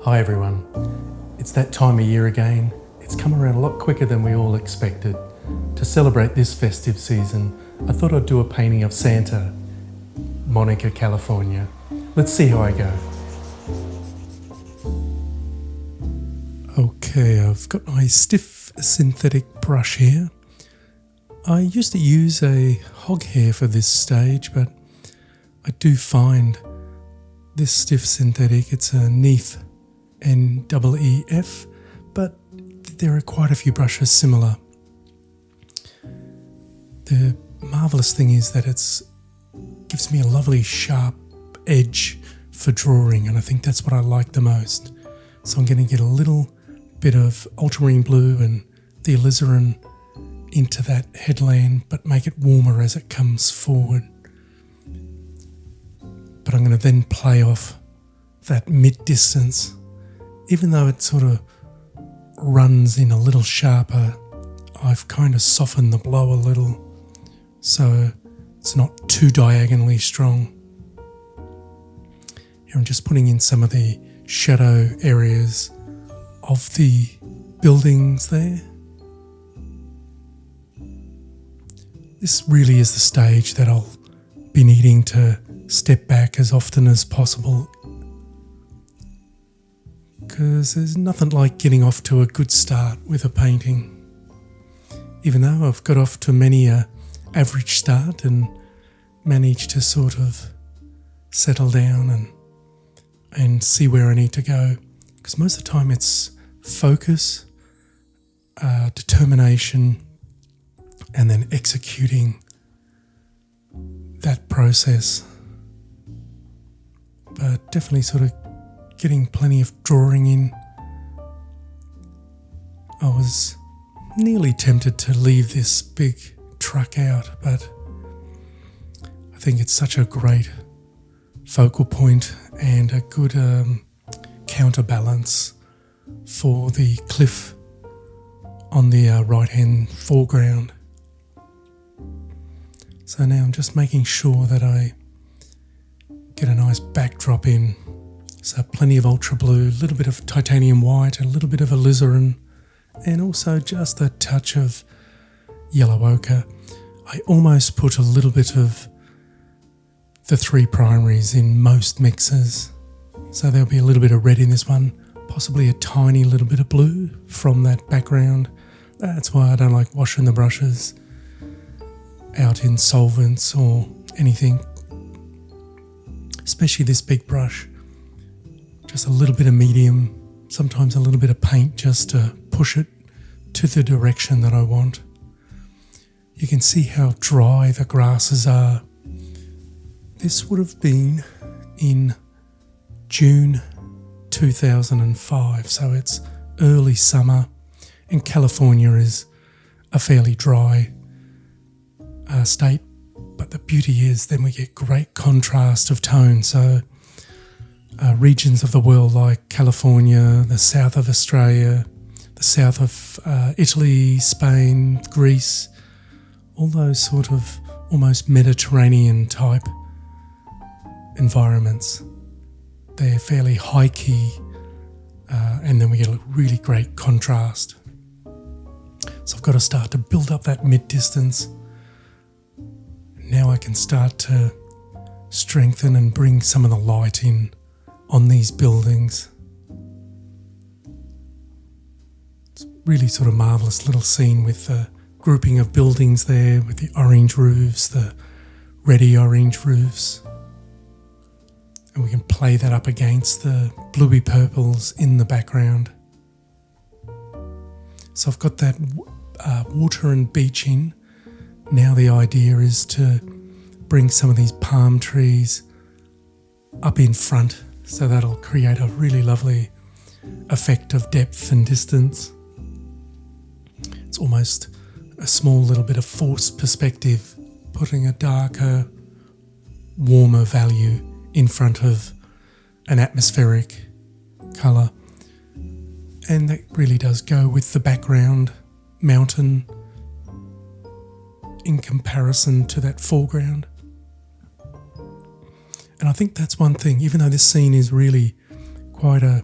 Hi everyone, it's that time of year again. It's come around a lot quicker than we all expected. To celebrate this festive season, I thought I'd do a painting of Santa, Monica, California. Let's see how I go. Okay, I've got my stiff synthetic brush here. I used to use a hog hair for this stage, but I do find this stiff synthetic, it's a Neef NEEF, but there are quite a few brushes similar. The marvellous thing is that it gives me a lovely sharp edge for drawing, and I think that's what I like the most. So I'm going to get a little bit of ultramarine blue and the alizarin into that headland, but make it warmer as it comes forward. But I'm going to then play off that mid-distance. Even though it sort of runs in a little sharper, I've kind of softened the blow a little so it's not too diagonally strong. Here I'm just putting in some of the shadow areas of the buildings there. This really is the stage that I'll be needing to step back as often as possible, because there's nothing like getting off to a good start with a painting. Even though I've got off to many a average start and managed to sort of settle down and see where I need to go, because most of the time it's focus, determination, and then executing that process. But definitely sort of getting plenty of drawing in. I was nearly tempted to leave this big truck out, but I think it's such a great focal point and a good counterbalance for the cliff on the right-hand foreground. So now I'm just making sure that I get a nice backdrop in. So plenty of ultra blue, a little bit of titanium white, a little bit of alizarin, and also just a touch of yellow ochre. I almost put a little bit of the three primaries in most mixes. So there'll be a little bit of red in this one, possibly a tiny little bit of blue from that background. That's why I don't like washing the brushes out in solvents or anything, especially this big brush. Just a little bit of medium, sometimes a little bit of paint just to push it to the direction that I want. You can see how dry the grasses are. This would have been in June 2005, so it's early summer, and California is a fairly dry state, but the beauty is then we get great contrast of tone. So regions of the world like California, the south of Australia, the south of Italy, Spain, Greece, all those sort of almost Mediterranean type environments. They're fairly high key, and then we get a really great contrast. So I've got to start to build up that mid-distance. Now I can start to strengthen and bring some of the light in on these buildings. It's really sort of marvellous little scene with the grouping of buildings there with the orange roofs, the reddy orange roofs. And we can play that up against the bluey purples in the background. So I've got that water and beach in. Now the idea is to bring some of these palm trees up in front, so that'll create a really lovely effect of depth and distance. It's almost a small little bit of forced perspective, putting a darker, warmer value in front of an atmospheric colour. And that really does go with the background mountain in comparison to that foreground. And I think that's one thing, even though this scene is really quite a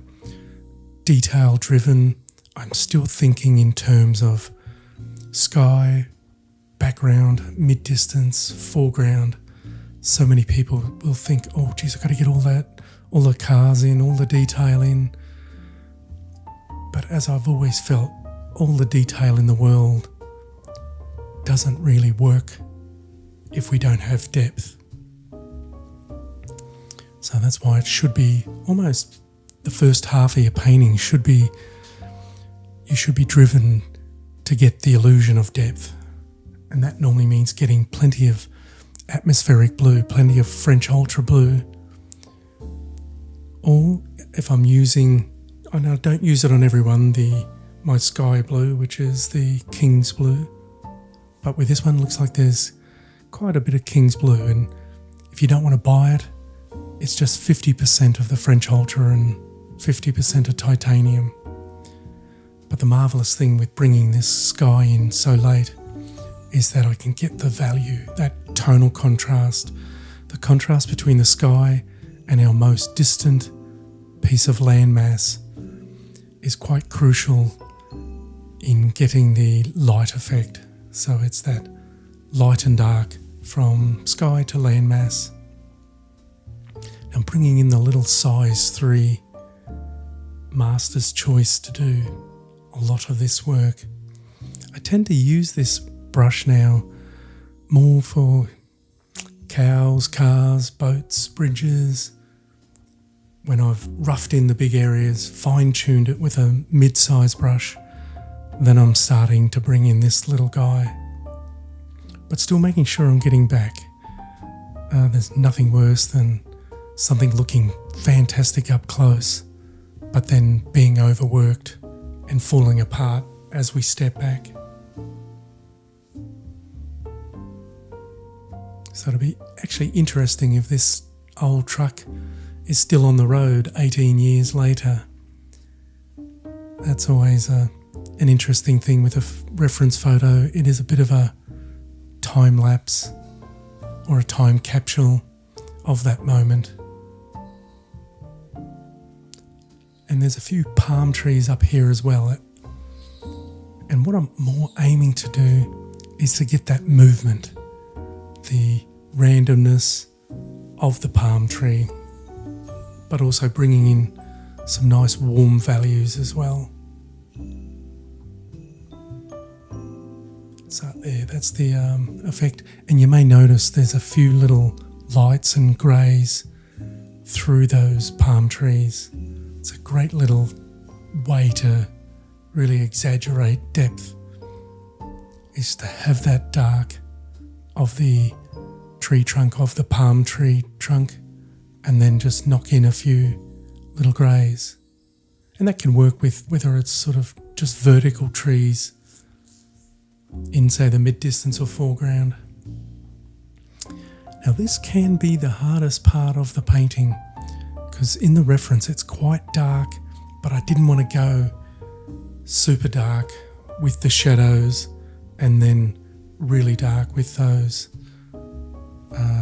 detail driven. I'm still thinking in terms of sky, background, mid-distance, foreground. So many people will think, oh geez, I've got to get all the cars in, all the detail in. But as I've always felt, all the detail in the world doesn't really work if we don't have depth. So that's why it should be almost the first half of your painting you should be driven to get the illusion of depth. And that normally means getting plenty of atmospheric blue, plenty of French ultra blue. Or if I'm using, I know I don't use it on everyone, my sky blue, which is the King's blue. But with this one, it looks like there's quite a bit of King's blue. And if you don't want to buy it, it's just 50% of the French ultra and 50% of titanium. But the marvellous thing with bringing this sky in so late is that I can get the value, that tonal contrast, the contrast between the sky and our most distant piece of landmass is quite crucial in getting the light effect. So it's that light and dark from sky to landmass. I'm bringing in the little size 3 master's choice to do a lot of this work. I tend to use this brush now more for cows, cars, boats, bridges. When I've roughed in the big areas, fine-tuned it with a mid-size brush, then I'm starting to bring in this little guy. But still making sure I'm getting back. There's nothing worse than something looking fantastic up close, but then being overworked and falling apart as we step back. So it'll be actually interesting if this old truck is still on the road 18 years later. That's always an interesting thing with a reference photo. It is a bit of a time lapse or a time capsule of that moment. And there's a few palm trees up here as well. And what I'm more aiming to do is to get that movement, the randomness of the palm tree, but also bringing in some nice warm values as well. So there, that's the effect. And you may notice there's a few little lights and greys through those palm trees. It's a great little way to really exaggerate depth, is to have that dark of the tree trunk, of the palm tree trunk, and then just knock in a few little greys. And that can work with whether it's sort of just vertical trees in, say, the mid-distance or foreground. Now this can be the hardest part of the painting, because in the reference it's quite dark, but I didn't want to go super dark with the shadows and then really dark with those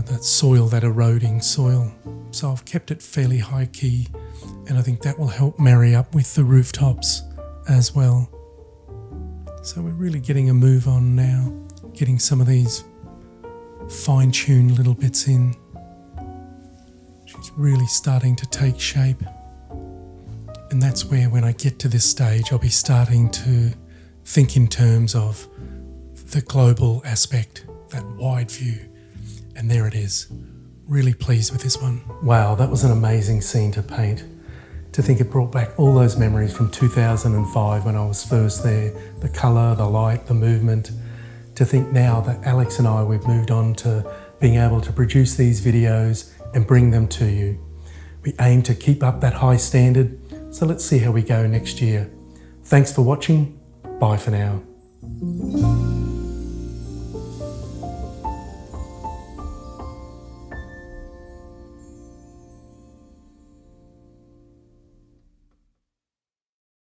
that soil, that eroding soil. So I've kept it fairly high key, and I think that will help marry up with the rooftops as well. So we're really getting a move on now, getting some of these fine-tuned little bits in. She's really starting to take shape. And that's where, when I get to this stage, I'll be starting to think in terms of the global aspect, that wide view. And there it is. Really pleased with this one. Wow, that was an amazing scene to paint. To think it brought back all those memories from 2005 when I was first there. The colour, the light, the movement. To think now that Alex and I, we've moved on to being able to produce these videos and bring them to you. We aim to keep up that high standard, so let's see how we go next year. Thanks for watching. Bye for now.